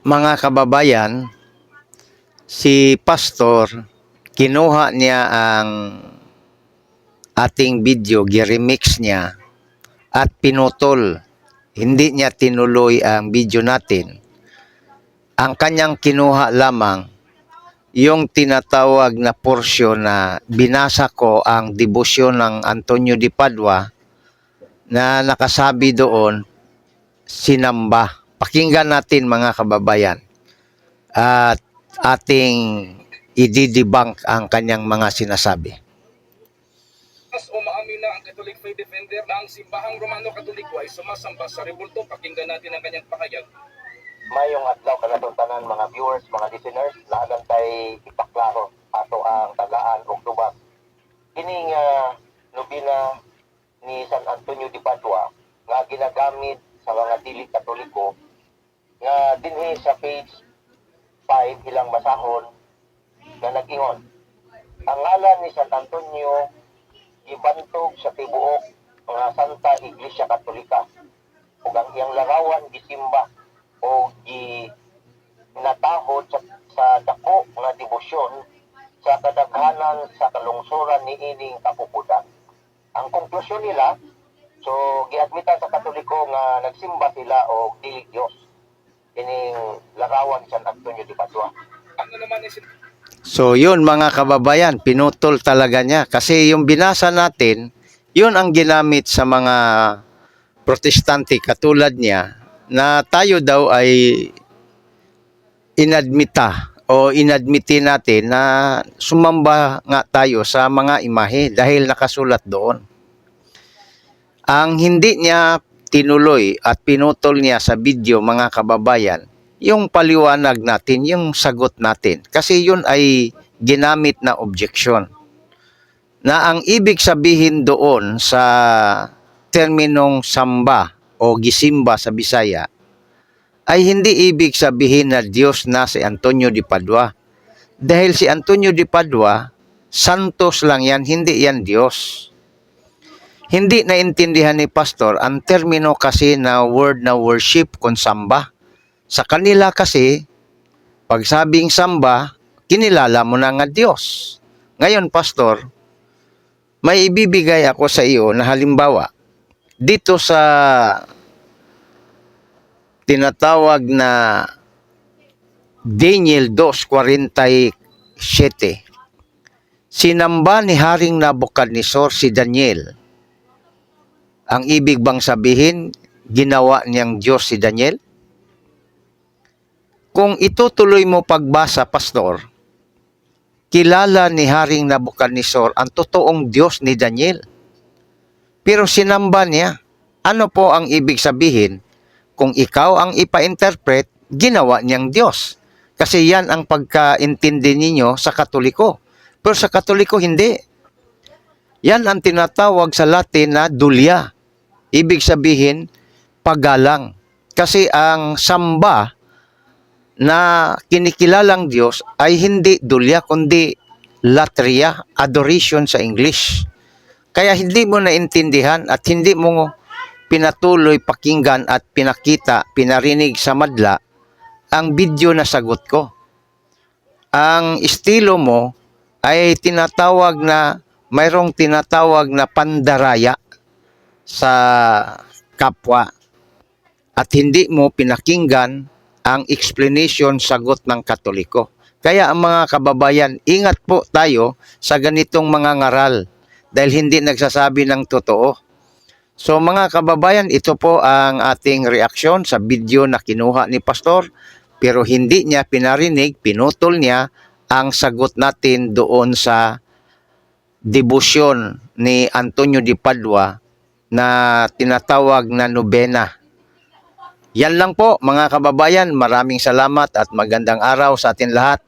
Mga kababayan, si Pastor, kinuha niya ang ating video, giremix niya at pinutol. Hindi niya tinuloy ang video natin. Ang kanyang kinuha lamang yung tinatawag na porsyon na binasa ko ang debosyon ng Antonio de Padua na nakasabi doon, sinamba. Pakinggan natin mga kababayan at ating i-debunk ang kanyang mga sinasabi. Umaamin na ang Catholic Faith Defender na ang simbahang Romano-Katoliko ay sumasamba sa rebulto. Pakinggan natin ang kanyang pahayag. Mayong adlaw kanatong tanan mga viewers, mga listeners, lahat tay ipaklaro ato ang tagaan ug tubag. Kini nga nobina ni San Antonio de Padua nga ginagamit sa mga dili Katoliko nga dinhi sa page 5 ilang basahon nga nag-ingon. Ang ngalan ni San Antonio gibantog sa tibuok nga Santa Iglesia Katolika ug ang iyang larawan gisimba o ginatahod sa dako nga debosyon sa kadaghanan sa kalungsuran ni ining kapupudan. Ang konklusyon nila, so giadmitan sa Katoliko nga nagsimba sila o dili Dios ining larawan ni San Antonio de Padua. Ano naman ni So yun mga kababayan, pinutol talaga niya. Kasi yung binasa natin, yun ang ginamit sa mga protestante katulad niya na tayo daw ay inadmita o inadmitin natin na sumamba nga tayo sa mga imahe dahil nakasulat doon. Ang hindi niya tinuloy at pinutol niya sa video mga kababayan, yung paliwanag natin, yung sagot natin. Kasi yun ay ginamit na objection. Na ang ibig sabihin doon sa terminong samba o gisimba sa Bisaya ay hindi ibig sabihin na Diyos na si Antonio de Padua. Dahil si Antonio de Padua, santos lang yan, hindi yan Diyos. Hindi naintindihan ni Pastor ang termino kasi na word na worship kung samba. Sa kanila kasi, pag sabing samba, kinilala mo na nga Diyos. Ngayon, Pastor, may ibibigay ako sa iyo na halimbawa. Dito sa tinatawag na Daniel 2:47, sinamba ni Haring Nabucodonosor si Daniel. Ang ibig bang sabihin, ginawa niyang Diyos si Daniel? Kung itutuloy mo pagbasa, Pastor, kilala ni Haring Nabucodonosor ang totoong Diyos ni Daniel. Pero sinamba niya. Ano po ang ibig sabihin? Kung ikaw ang ipa-interpret, ginawa niyang Diyos. Kasi yan ang pagkaintindi ninyo sa Katoliko. Pero sa Katoliko, hindi. Yan ang tinatawag sa Latin na dulia. Ibig sabihin, pagalang. Kasi ang samba na kinikilalang Diyos ay hindi dulya kundi latria, adoration sa English. Kaya hindi mo naintindihan at hindi mo pinatuloy pakinggan at pinakita, pinarinig sa madla ang video na sagot ko. Ang estilo mo ay tinatawag na, mayroong tinatawag na pandaraya sa kapwa at hindi mo pinakinggan ang explanation sagot ng Katoliko. Kaya ang mga kababayan, ingat po tayo sa ganitong mga ngaral dahil hindi nagsasabi ng totoo. So mga kababayan, ito po ang ating reaksyon sa video na kinuha ni Pastor, pero hindi niya pinarinig, pinutol niya ang sagot natin doon sa debosyon ni Antonio de Padua na tinatawag na nobena. Yan lang po mga kababayan, maraming salamat at magandang araw sa atin lahat.